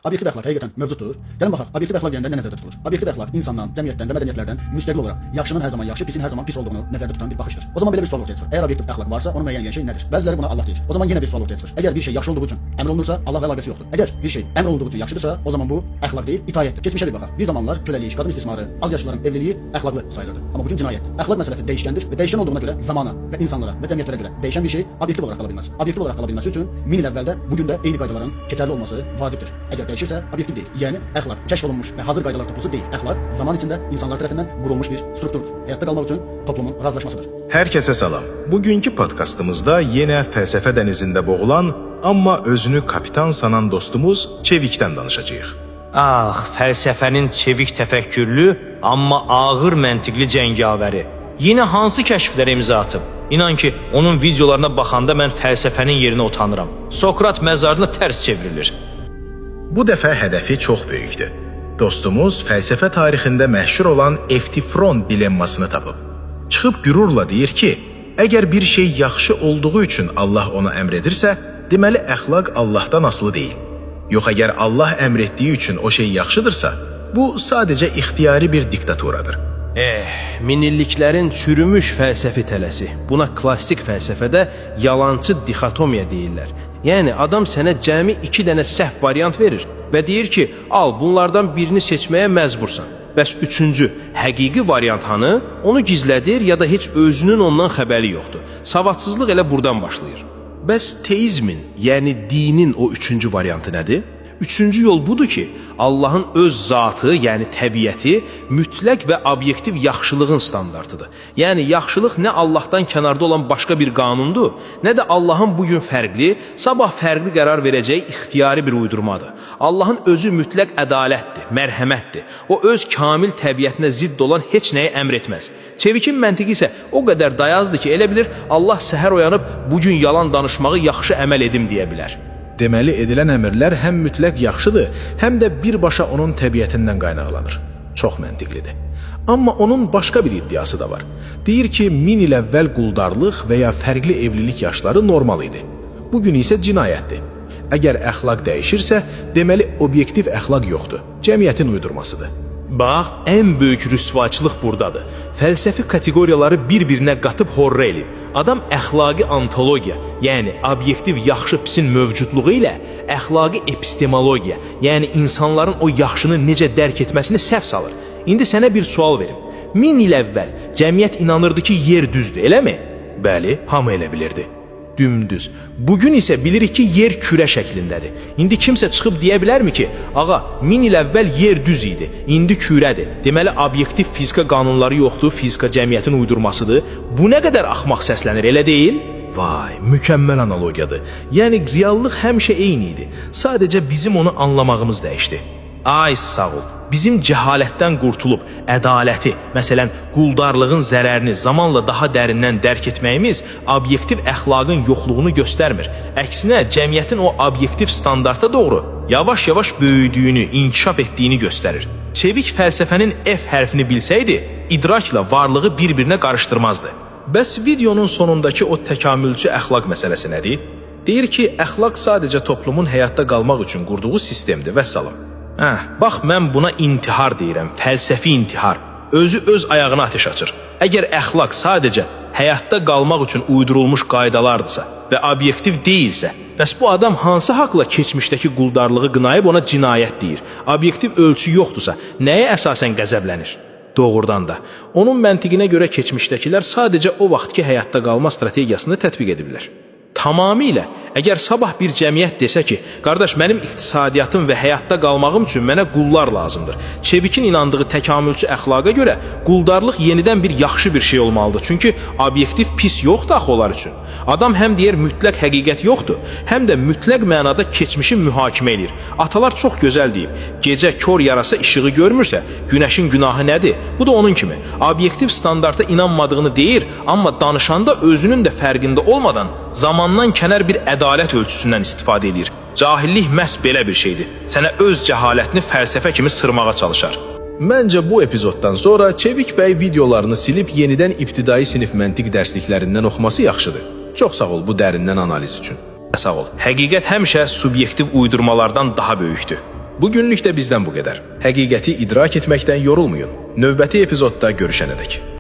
Obyektiv əxlaq həqiqətən mövcuddur. Gəlin baxaq, obyektiv əxlaq deyəndə nə nəzərdə tutulur? Obyektiv əxlaq insandan, cəmiyyətdən və mədəniyyətlərdən müstəqil olaraq yaxşının hər zaman yaxşı, pisin hər zaman pis olduğunu nəzərdə tutan bir baxışdır. O zaman belə bir sual ortaya çıxır. Əgər obyektiv əxlaq varsa, onu müəyyən edən şey nədir? Bəziləri buna Allah deyir. O zaman yenə bir sual ortaya çıxır. Əgər bir şey yaxşı olduğu üçün əmr olunursa, Allahla əlaqəsi yoxdur. Əgər bir şey əmr olunduğu üçün yaxşıdırsa, o zaman bu əxlaq deyil, itaətdir. Keçmişə bir baxaq. Bir zamanlar köləlik, qadın istismarı, az yaşlıların evliliyi əxlaqlı sayılırdı. Amma bugün cinayətdir. Əxlaq məsələsi dəyişkəndir və dəyişkən olduğuna görə zamana və insanlara və cəmiyyətlərə görə dəyişən bir şey obyektiv olaraq qala bilməz. Obyektiv olaraq qala bilməsi üçün 1000 il əvvəldə bu gün də eyni qaydaların keçərli olması vacibdir. Əgər dəyişirsə, obyektiv deyil. Yəni əxlaq kəşf olunmuş və hazır qaydalar toplusu deyil. Əxlaq zaman içində insanlar tərəfindən qurulmuş bir strukturdur. Həyatda qalmaq üçün toplumun razılaşmasıdır. Hər kəsə salam. Bugünkü podkastımızda yenə fəlsəfə dənizində boğulan, amma özünü kapitan sanan dostumuz Çevikdən danışacağıq. Ah, fəlsəfənin çevik təfəkkürlü, amma ağır məntiqli cəngavəri. Yenə hansı kəşflərə imza atıb? İnan ki, onun videolarına baxanda mən fəlsəfənin yerinə utanıram. Sokrat məzarına tərs çevrilir. Bu dəfə hədəfi çox böyükdür. Dostumuz fəlsəfə tarixində məşhur olan Eftifron dilemmasını tapıb. Çıxıb qürurla deyir ki, əgər bir şey yaxşı olduğu üçün Allah ona əmr edirsə, deməli əxlaq Allahdan asılı deyil. Yox, əgər Allah əmr etdiyi üçün o şey yaxşıdırsa, bu sadəcə ixtiyari bir diktaturadır. Minilliklərin çürümüş fəlsəfi tələsi. Buna klassik fəlsəfədə yalançı dixotomiya deyirlər. Yəni adam sənə cəmi 2 dənə səhv variant verir və deyir ki, al bunlardan birini seçməyə məcbursan. Bəs üçüncü, həqiqi variant hanı? Onu gizlədir ya da heç özünün ondan xəbəri yoxdur. Savadsızlıq elə buradan başlayır. Bəs teizmin, yəni dinin o üçüncü variantı nədir? Üçüncü yol budur ki, Allahın öz zatı, yəni təbiəti mütləq və obyektiv yaxşılığın standartıdır. Yəni yaxşılıq nə Allahdan kənarda olan başqa bir qanundur, nə də Allahın bugün fərqli, sabah fərqli qərar verəcəyi ixtiyari bir uydurmadır. Allahın özü mütləq ədalətdir, mərhəmətdir. O öz kamil təbiətinə zidd olan heç nəyi əmr etməz. Çevikin məntiqi isə o qədər dayazdır ki, elə bilir Allah səhər oyanıb bugün yalan danışmağı yaxşı əməl edim deyə bilər. Deməli, edilən əmrlər həm mütləq yaxşıdır, həm də birbaşa onun təbiətindən qaynaqlanır. Çox məntiqlidir. Amma onun başqa bir iddiası da var. Deyir ki, 1000 il əvvəl quldarlıq və ya fərqli evlilik yaşları normal idi. Bugün isə cinayətdir. Əgər əxlaq dəyişirsə, deməli, obyektiv əxlaq yoxdur. Cəmiyyətin uydurmasıdır. Bax, ən böyük rüsvaçılıq buradadır. Fəlsəfi kateqoriyaları bir-birinə qatıb horra elib. Adam əxlaqi ontologiya, yəni obyektiv yaxşı pisin mövcudluğu ilə əxlaqi epistemologiya, yəni insanların o yaxşını necə dərk etməsini səhv salır. İndi sənə bir sual verim. 1000 il əvvəl cəmiyyət inanırdı ki, yer düzdür, eləmi? Bəli, hamı elə bilirdi. Dümdüz. Bugün isə bilirik ki, yer kürə şəklindədir. İndi kimsə çıxıb deyə bilərmi ki, ağa, 1000 il əvvəl yer düz idi, indi kürədir. Deməli, obyektiv fizika qanunları yoxdur, fizika cəmiyyətin uydurmasıdır. Bu nə qədər axmaq səslənir, elə deyil? Vay, mükəmməl analogiyadır. Yəni, reallıq həmişə eyni idi. Sadəcə bizim onu anlamağımız dəyişdi. Ay sağ ol. Bizim cəhalətdən qurtulub ədaləti, məsələn, quldarlığın zərərini zamanla daha dərindən dərk etməyimiz obyektiv əxlaqın yoxluğunu göstərmir. Əksinə, cəmiyyətin o obyektiv standarta doğru yavaş-yavaş böyüdüyünü, inkişaf etdiyini göstərir. Çevik fəlsəfənin F hərfini bilsəydi, idrakla varlığı bir-birinə qarışdırmazdı. Bəs videonun sonundakı o təkamülçü əxlaq məsələsi nədir? Deyir ki, əxlaq sadəcə toplumun həyatda qalmaq üçün qurduğu sistemdir, vəssalam. Bax, mən buna intihar deyirəm, fəlsəfi intihar. Özü öz ayağına ateş açır. Əgər əxlaq sadəcə həyatda qalmaq üçün uydurulmuş qaydalardırsa və obyektiv deyilsə, bəs bu adam hansı haqla keçmişdəki quldarlığı qınayıb ona cinayət deyir? Obyektiv ölçü yoxdursa, nəyə əsasən qəzəblənir? Doğrudan da, onun məntiqinə görə keçmişdəkilər sadəcə o vaxtki həyatda qalma strategiyasını tətbiq ediblər. Tamamilə, əgər sabah bir cəmiyyət desə ki, qardaş, mənim iqtisadiyyatım və həyatda qalmağım üçün mənə qullar lazımdır. Çevikin inandığı təkamülçü əxlaqa görə quldarlıq yenidən bir yaxşı bir şey olmalıdır. Çünki obyektiv pis yoxdur axı onlar üçün. Adam həm deyir mütləq həqiqət yoxdur, həm də mütləq mənada keçmişi mühakimə edir. Atalar çox gözəl deyib, gecə kör yarasa işığı görmürsə, günəşin günahı nədir? Bu da onun kimi. Obyektiv standarta inanmadığını deyir, amma danışanda özünün də fərqində olmadan zamandan kənar bir ədalət ölçüsündən istifadə edir. Cahillik məhz belə bir şeydir. Sənə öz cəhalətini fəlsəfə kimi sırmağa çalışar. Məncə bu epizoddan sonra Çevik bəy videolarını silib yenidən ibtidai sinif məntiq dərsliklərindən oxuması yaxşıdır. Çox sağ ol bu dərindən analiz üçün. Sağ ol. Həqiqət həmişə subyektiv uydurmalardan daha böyükdür. Bu günlük də bizdən bu qədər. Həqiqəti idrak etməkdən yorulmayın. Növbəti epizodda görüşənədək.